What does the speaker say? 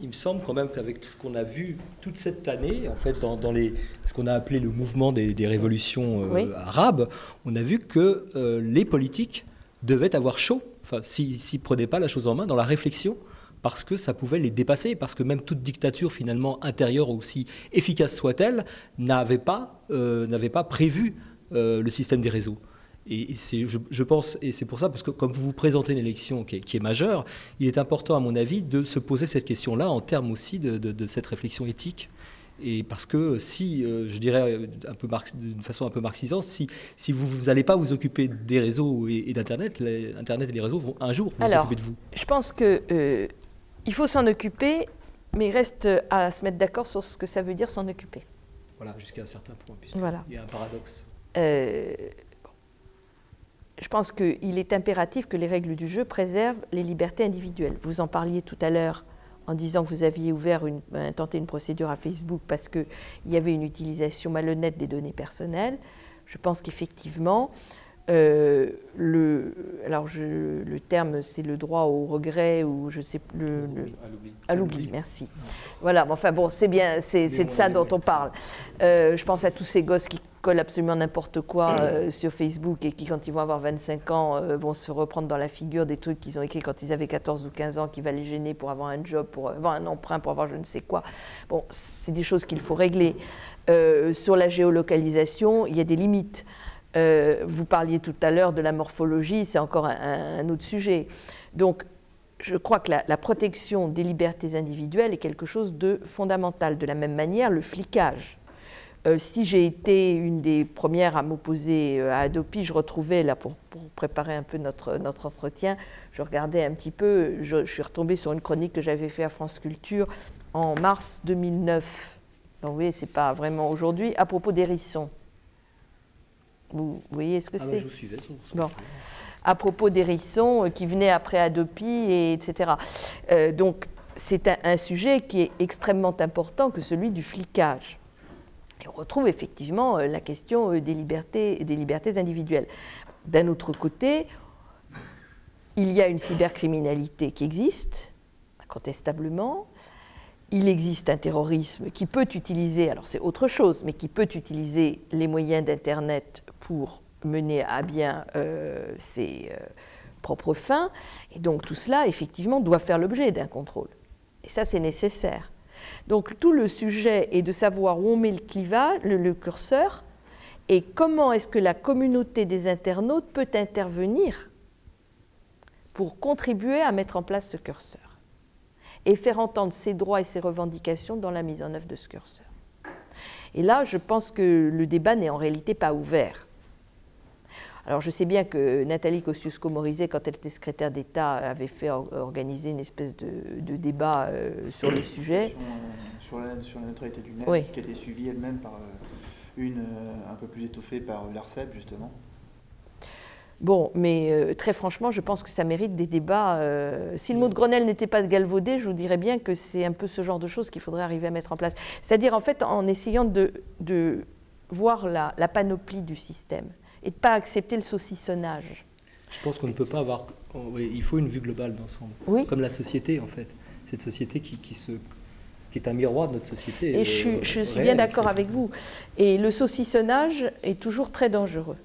Il me semble quand même qu'avec ce qu'on a vu toute cette année, en fait, dans ce qu'on a appelé le mouvement des révolutions arabes, on a vu que les politiques devaient avoir chaud, enfin, s'ils ne prenaient pas la chose en main dans la réflexion, parce que ça pouvait les dépasser, parce que même toute dictature finalement intérieure, aussi efficace soit-elle, n'avait pas prévu le système des réseaux. Et je pense, et c'est pour ça, parce que comme vous vous présentez une élection qui est majeure, il est important, à mon avis, de se poser cette question-là en termes aussi de cette réflexion éthique. Et parce que si, je dirais d'une façon un peu marxisante, si vous n'allez pas vous occuper des réseaux et d'Internet, Internet et les réseaux vont un jour vous occuper de vous. Je pense qu'il faut s'en occuper, mais il reste à se mettre d'accord sur ce que ça veut dire s'en occuper. Voilà, jusqu'à un certain point. Voilà. Il y a un paradoxe. Je pense qu'il est impératif que les règles du jeu préservent les libertés individuelles. Vous en parliez tout à l'heure en disant que vous aviez tenté une procédure à Facebook parce qu'il y avait une utilisation malhonnête des données personnelles. Je pense qu'effectivement, le terme, c'est le droit au regret ou je sais plus à l'oubli. Merci. Voilà, mais enfin bon, c'est bien, c'est de ça dont on parle. Je pense à tous ces gosses qui collent absolument n'importe quoi sur Facebook et qui, quand ils vont avoir 25 ans, vont se reprendre dans la figure des trucs qu'ils ont écrits quand ils avaient 14 ou 15 ans, qui va les gêner pour avoir un job, pour avoir un emprunt, pour avoir je ne sais quoi. Bon, c'est des choses qu'il faut régler. Sur la géolocalisation, il y a des limites. Vous parliez tout à l'heure de la morphologie, c'est encore un autre sujet. Donc, je crois que la protection des libertés individuelles est quelque chose de fondamental. De la même manière, le flicage. Si j'ai été une des premières à m'opposer à Hadopi, je retrouvais, là, pour préparer un peu notre entretien, je regardais un petit peu, je suis retombée sur une chronique que j'avais faite à France Culture en mars 2009. Donc, vous voyez, ce n'est pas vraiment aujourd'hui, à propos d'hérissons. Vous voyez ce que c'est? Je vous suivais. Bon. À propos d'hérissons qui venaient après Hadopi, etc. Donc, c'est un sujet qui est extrêmement important que celui du flicage. Et on retrouve effectivement la question des libertés individuelles. D'un autre côté, il y a une cybercriminalité qui existe, incontestablement. Il existe un terrorisme qui peut utiliser, alors c'est autre chose, mais qui peut utiliser les moyens d'Internet pour mener à bien ses propres fins. Et donc tout cela, effectivement, doit faire l'objet d'un contrôle. Et ça, c'est nécessaire. Donc tout le sujet est de savoir où on met le clivage, le curseur, et comment est-ce que la communauté des internautes peut intervenir pour contribuer à mettre en place ce curseur et faire entendre ses droits et ses revendications dans la mise en œuvre de ce curseur. Et là, je pense que le débat n'est en réalité pas ouvert. Alors, je sais bien que Nathalie Kosciusko-Morizet, quand elle était secrétaire d'État, avait fait organiser une espèce de débat sur le sujet. Sur la neutralité du net, oui. Qui a été suivie elle-même par une un peu plus étoffée par l'ARCEP, justement. Bon, mais très franchement, je pense que ça mérite des débats. Si le mot de Grenelle n'était pas galvaudé, je vous dirais bien que c'est un peu ce genre de choses qu'il faudrait arriver à mettre en place. C'est-à-dire, en fait, en essayant de voir la panoplie du système et de ne pas accepter le saucissonnage. Je pense qu'on ne peut pas avoir... Il faut une vue globale d'ensemble. Oui. Comme la société, en fait. Cette société qui est un miroir de notre société. Et je suis bien d'accord avec vous. Et le saucissonnage est toujours très dangereux.